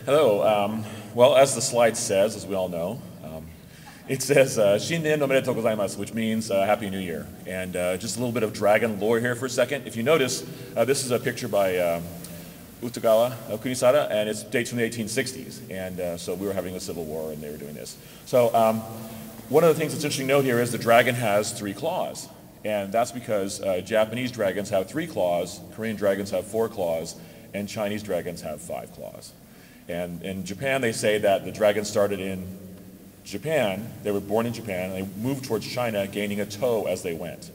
Hello. Well, as the slide says, as we all know, it says Shinnen no Omedetou gozaimasu, which means Happy New Year. And just a little bit of dragon lore here for a second. If you notice, this is a picture by Utagawa Kunisada, and it dates from the 1860s. And so we were having a civil war, and they were doing this. So one of the things that's interesting to note here is the dragon has 3 claws. And that's because Japanese dragons have 3 claws, Korean dragons have 4 claws, and Chinese dragons have 5 claws. And in Japan, they say that the dragon started in Japan. They were born in Japan, and they moved towards China, gaining a toe as they went.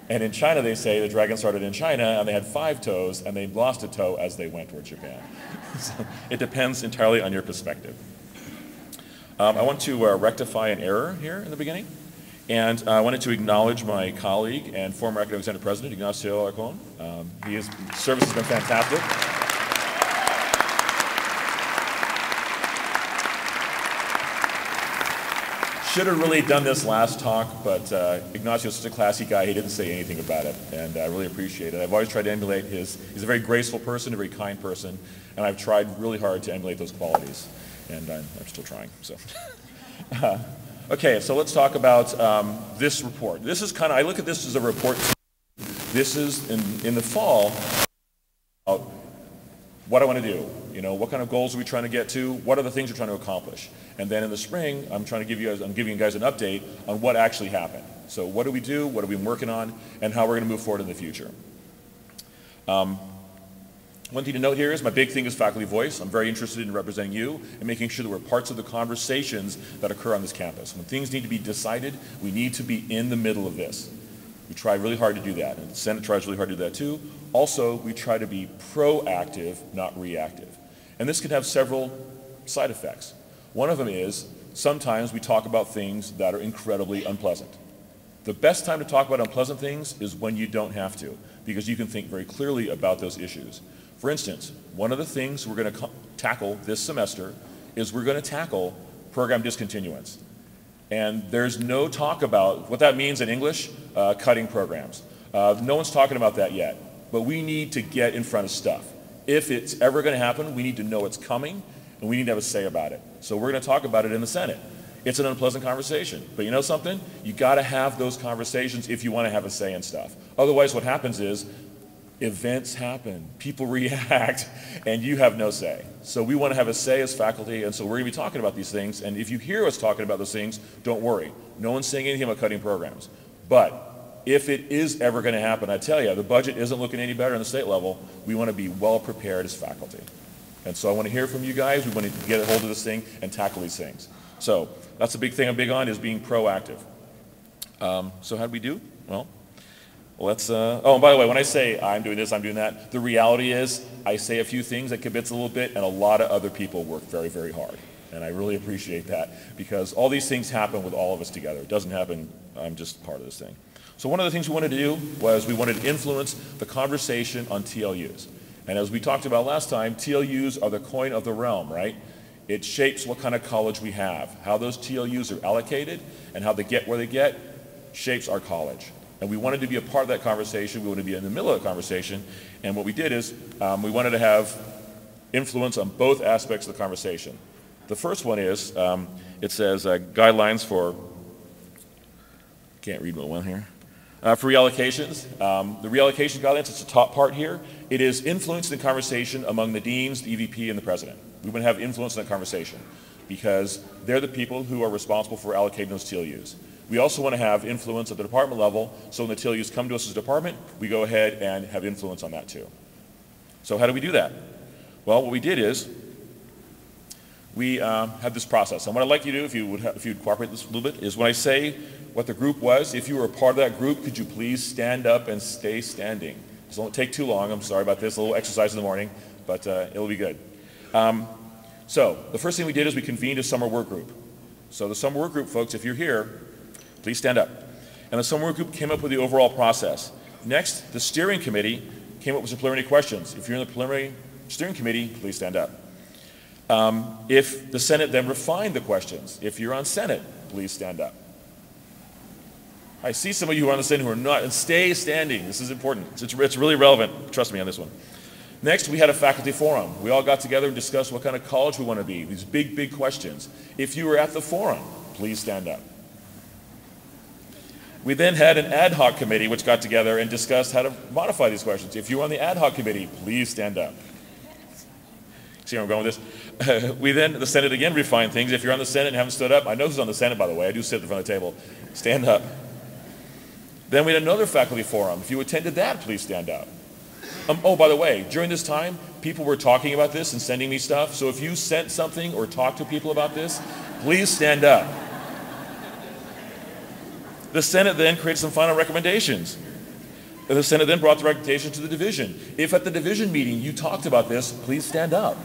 And in China, they say the dragon started in China, and they had 5 toes, and they lost a toe as they went towards Japan. So it depends entirely on your perspective. I want to rectify an error here in the beginning. And I wanted to acknowledge my colleague and former Academic Senate President, Ignacio Arcon. His service has been fantastic. Should have really done this last talk, but Ignacio is such a classy guy, he didn't say anything about it, and I really appreciate it. I've always tried to emulate he's a very graceful person, a very kind person, and I've tried really hard to emulate those qualities, and I'm still trying, so. Okay, so let's talk about this report. This is I look at this as a report. This is in the fall, what I want to do. You know, what kind of goals are we trying to get to? What are the things we're trying to accomplish? And then in the spring, I'm giving you guys an update on what actually happened. So what do we do? What have we been working on? And how we're going to move forward in the future. One thing to note here is my big thing is faculty voice. I'm very interested in representing you and making sure that we're parts of the conversations that occur on this campus. When things need to be decided, we need to be in the middle of this. We try really hard to do that, and the Senate tries really hard to do that too. Also, we try to be proactive, not reactive. And this can have several side effects. One of them is sometimes we talk about things that are incredibly unpleasant. The best time to talk about unpleasant things is when you don't have to, because you can think very clearly about those issues. For instance, one of the things we're going to tackle this semester is we're going to tackle program discontinuance. And there's no talk about what that means in English, cutting programs. No one's talking about that yet, but we need to get in front of stuff. If it's ever going to happen, we need to know it's coming, and we need to have a say about it. So we're going to talk about it in the Senate. It's an unpleasant conversation, but you know something? You got to have those conversations if you want to have a say in stuff. Otherwise, what happens is events happen, people react, and you have no say. So we want to have a say as faculty, and so we're going to be talking about these things, and if you hear us talking about those things, don't worry. No one's saying anything about cutting programs. But if it is ever going to happen, I tell you, the budget isn't looking any better on the state level. We want to be well prepared as faculty. And so I want to hear from you guys. We want to get a hold of this thing and tackle these things. So that's a big thing I'm big on, is being proactive. So how do we do? Well, let's, oh, and by the way, when I say I'm doing this, I'm doing that, the reality is I say a few things that kibitz a little bit, and a lot of other people work very, very hard. And I really appreciate that, because all these things happen with all of us together. It doesn't happen, I'm just part of this thing. So one of the things we wanted to do was we wanted to influence the conversation on TLUs. And as we talked about last time, TLUs are the coin of the realm, right? It shapes what kind of college we have. How those TLUs are allocated and how they get where they get shapes our college. And we wanted to be a part of that conversation. We wanted to be in the middle of the conversation. And what we did is we wanted to have influence on both aspects of the conversation. The first one is, it says guidelines for, can't read my one here. For reallocations, the reallocation guidelines, it's the top part here. It is influence in the conversation among the deans, the EVP, and the president. We want to have influence in that conversation because they're the people who are responsible for allocating those TLUs. We also want to have influence at the department level, so when the TLUs come to us as a department, we go ahead and have influence on that too. So how do we do that? Well, what we did is we had this process. And what I'd like you to do, if you'd cooperate this a little bit, is when I say what the group was, if you were a part of that group, could you please stand up and stay standing? It won't take too long. I'm sorry about this. A little exercise in the morning, but it'll be good. So the first thing we did is we convened a summer work group. So the summer work group, folks, if you're here, please stand up. And the summer work group came up with the overall process. Next, the steering committee came up with some preliminary questions. If you're in the preliminary steering committee, please stand up. If the Senate then refined the questions, if you're on Senate, please stand up. I see some of you who are on the Senate who are not, and stay standing. This is important. It's really relevant. Trust me on this one. Next, we had a faculty forum. We all got together and discussed what kind of college we want to be, these big, big questions. If you were at the forum, please stand up. We then had an ad hoc committee which got together and discussed how to modify these questions. If you were on the ad hoc committee, please stand up. See where I'm going with this? The Senate again refined things. If you're on the Senate and haven't stood up, I know who's on the Senate, by the way. I do sit in front of the table. Stand up. Then we had another faculty forum. If you attended that, please stand up. Oh, by the way, during this time, people were talking about this and sending me stuff. So if you sent something or talked to people about this, please stand up. The Senate then created some final recommendations. The Senate then brought the recommendation to the division. If at the division meeting you talked about this, please stand up.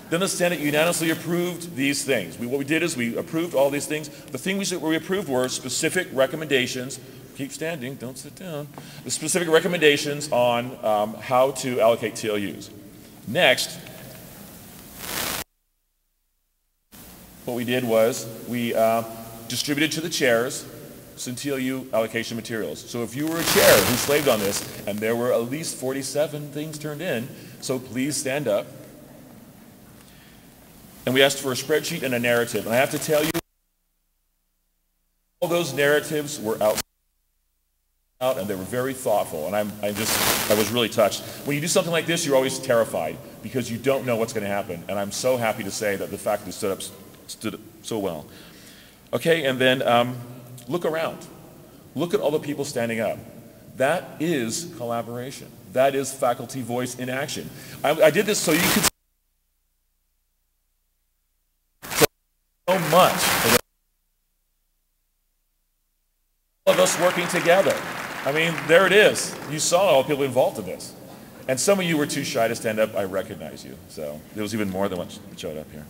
Then the Senate unanimously approved these things. What we did is we approved all these things. The things we approved were specific recommendations. Keep standing, don't sit down. The specific recommendations on how to allocate TLUs. Next, what we did was we distributed to the chairs some TLU allocation materials. So if you were a chair who slaved on this, and there were at least 47 things turned in, so please stand up. And we asked for a spreadsheet and a narrative. And I have to tell you, all those narratives were out and they were very thoughtful. And I was really touched. When you do something like this, you're always terrified because you don't know what's going to happen. And I'm so happy to say that the faculty stood up so well. Okay, and then look around. Look at all the people standing up. That is collaboration. That is faculty voice in action. I did this so you could see so much all of us working together. I mean, there it is. You saw all the people involved in this. And some of you were too shy to stand up. I recognize you. So there was even more than what showed up here.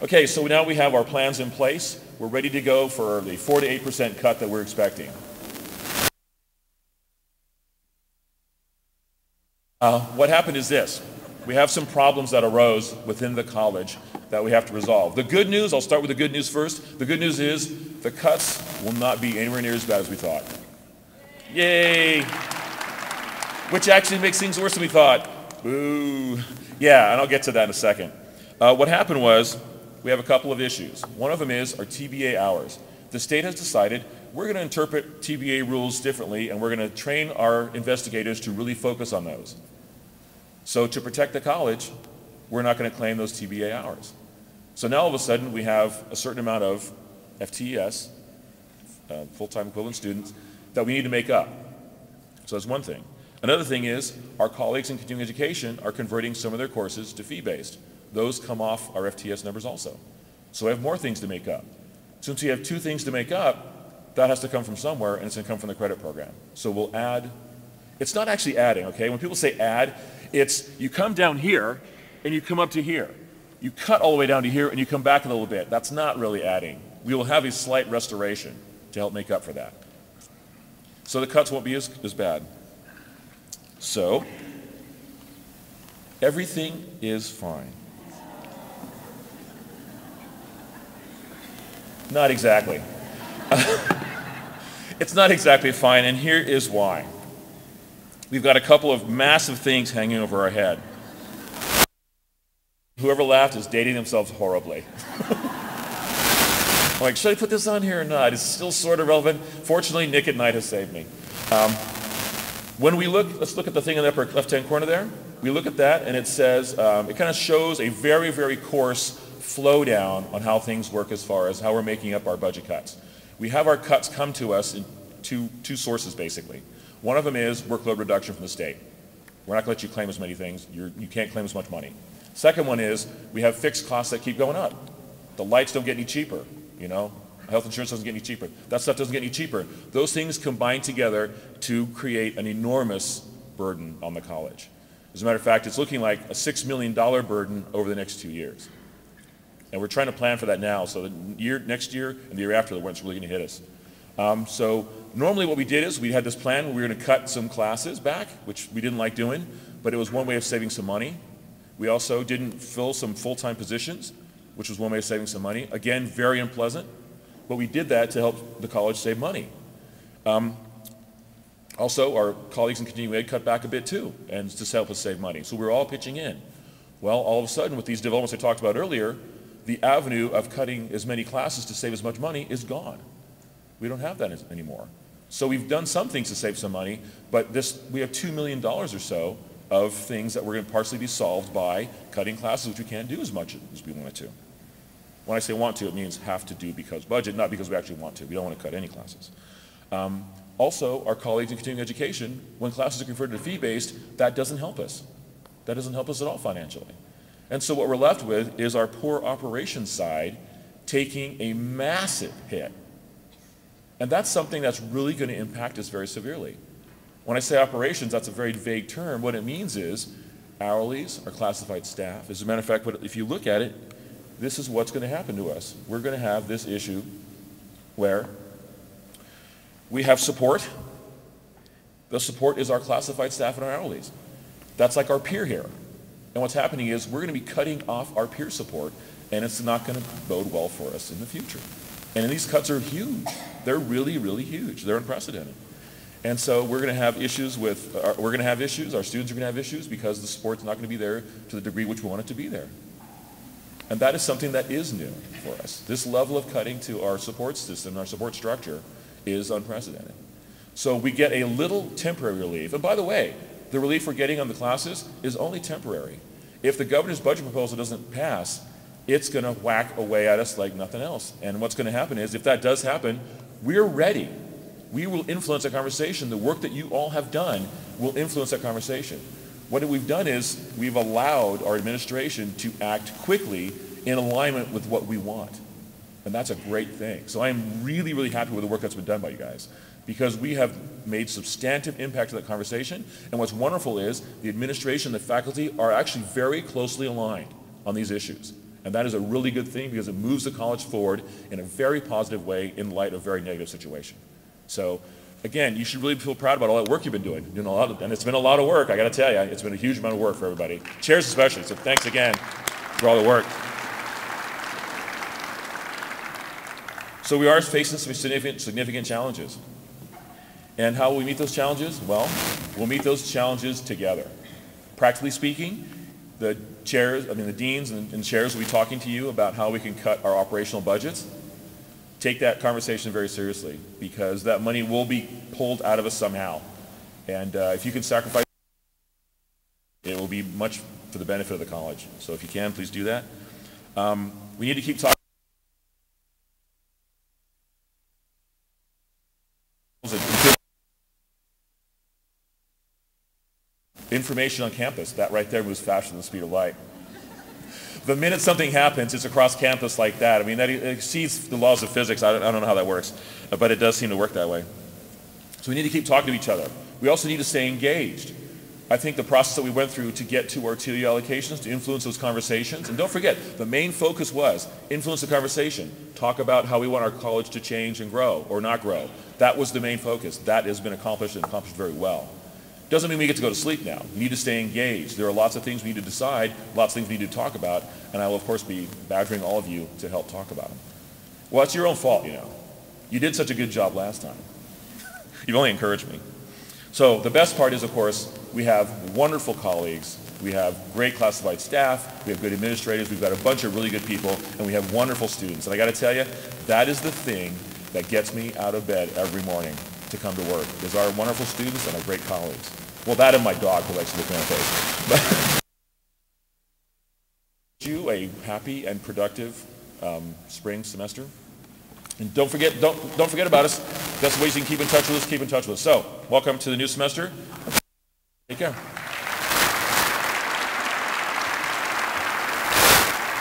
Okay, so now we have our plans in place. We're ready to go for the 4 to 8% cut that we're expecting. What happened is this. We have some problems that arose within the college that we have to resolve. The good news, I'll start with the good news first. The good news is the cuts will not be anywhere near as bad as we thought. Yay! Which actually makes things worse than we thought. Boo. Yeah, and I'll get to that in a second. What happened was we have a couple of issues. One of them is our TBA hours. The state has decided we're going to interpret TBA rules differently and we're going to train our investigators to really focus on those. So to protect the college, we're not going to claim those TBA hours. So now all of a sudden we have a certain amount of FTES, full-time equivalent students, that we need to make up. So that's one thing. Another thing is our colleagues in continuing education are converting some of their courses to fee-based. Those come off our FTS numbers also. So we have more things to make up. Since we have two things to make up, that has to come from somewhere, and it's going to come from the credit program. So we'll add. It's not actually adding, okay? When people say add, it's you come down here and you come up to here. You cut all the way down to here and you come back a little bit. That's not really adding. We will have a slight restoration to help make up for that. So the cuts won't be as bad. So everything is fine. Not exactly. It's not exactly fine, and here is why. We've got a couple of massive things hanging over our head. Whoever laughed is dating themselves horribly. I'm like, should I put this on here or not? It's still sort of relevant. Fortunately, Nick at night has saved me. When we look, let's look at the thing in the upper left-hand corner there. We look at that, and it says, it kind of shows a very, very coarse flow down on how things work as far as how we're making up our budget cuts. We have our cuts come to us in two sources, basically. One of them is workload reduction from the state. We're not going to let you claim as many things. You can't claim as much money. Second one is we have fixed costs that keep going up. The lights don't get any cheaper, you know. Health insurance doesn't get any cheaper. That stuff doesn't get any cheaper. Those things combine together to create an enormous burden on the college. As a matter of fact, it's looking like a $6 million burden over the next 2 years. And we're trying to plan for that now, so next year and the year after, when it's really going to hit us. So normally what we did is we had this plan where we were going to cut some classes back, which we didn't like doing, but it was one way of saving some money. We also didn't fill some full-time positions, which was one way of saving some money. Again, very unpleasant, but we did that to help the college save money. Also, our colleagues in continuing ed cut back a bit too, and to help us save money. So we're all pitching in. Well, all of a sudden, with these developments I talked about earlier, the avenue of cutting as many classes to save as much money is gone. We don't have that anymore. So we've done some things to save some money, but we have $2 million or so of things that we're going to partially be solved by cutting classes, which we can't do as much as we wanted to. When I say want to, it means have to do because budget, not because we actually want to. We don't want to cut any classes. Also, our colleagues in continuing education, when classes are converted to fee-based, that doesn't help us. That doesn't help us at all financially. And so what we're left with is our poor operations side taking a massive hit. And that's something that's really going to impact us very severely. When I say operations, that's a very vague term. What it means is hourlies, our classified staff. As a matter of fact, if you look at it, this is what's going to happen to us. We're going to have this issue where we have support. The support is our classified staff and our hourlies. That's like our peer here. And what's happening is we're going to be cutting off our peer support, and it's not going to bode well for us in the future. And these cuts are huge. They're really, really huge. They're unprecedented. And so we're going to have issues our students are going to have issues because the support's not going to be there to the degree which we want it to be there. And that is something that is new for us. This level of cutting to our support system, our support structure, is unprecedented. So we get a little temporary relief. And by the way, the relief we're getting on the classes is only temporary. If the governor's budget proposal doesn't pass, it's going to whack away at us like nothing else. And what's going to happen is, if that does happen, we're ready. We will influence that conversation. The work that you all have done will influence that conversation. What we've done is we've allowed our administration to act quickly in alignment with what we want. And that's a great thing. So I am really, really happy with the work that's been done by you guys, because we have made substantive impact to that conversation. And what's wonderful is the administration and the faculty are actually very closely aligned on these issues. And that is a really good thing, because it moves the college forward in a very positive way in light of a very negative situation. So again, you should really feel proud about all that work you've been doing. And it's been a lot of work, I got to tell you. It's been a huge amount of work for everybody. Chairs especially, so thanks again for all the work. So we are facing some significant challenges. And how will we meet those challenges? Well, we'll meet those challenges together. Practically speaking, the deans and chairs will be talking to you about how we can cut our operational budgets. Take that conversation very seriously, because that money will be pulled out of us somehow. And if you can sacrifice, it will be much for the benefit of the college. So if you can, please do that. We need to keep talking. Information on campus, that right there moves faster than the speed of light. The minute something happens, it's across campus like that. I mean, that exceeds the laws of physics. I don't know how that works, but it does seem to work that way. So we need to keep talking to each other. We also need to stay engaged. I think the process that we went through to get to our TLU allocations, to influence those conversations, and don't forget, the main focus was influence the conversation. Talk about how we want our college to change and grow, or not grow. That was the main focus. That has been accomplished, and accomplished very well. Doesn't mean we get to go to sleep now. We need to stay engaged. There are lots of things we need to decide, lots of things we need to talk about, and I will, of course, be badgering all of you to help talk about them. Well, it's your own fault, you know. You did such a good job last time. You've only encouraged me. So the best part is, of course, we have wonderful colleagues. We have great classified staff. We have good administrators. We've got a bunch of really good people, and we have wonderful students. And I got to tell you, that is the thing that gets me out of bed every morning to come to work, is our wonderful students and our great colleagues. Well, that and my dog, who likes to look me in the face. You a happy and productive spring semester. And don't forget about us. That's the ways you can keep in touch with us. So, welcome to the new semester. Take care.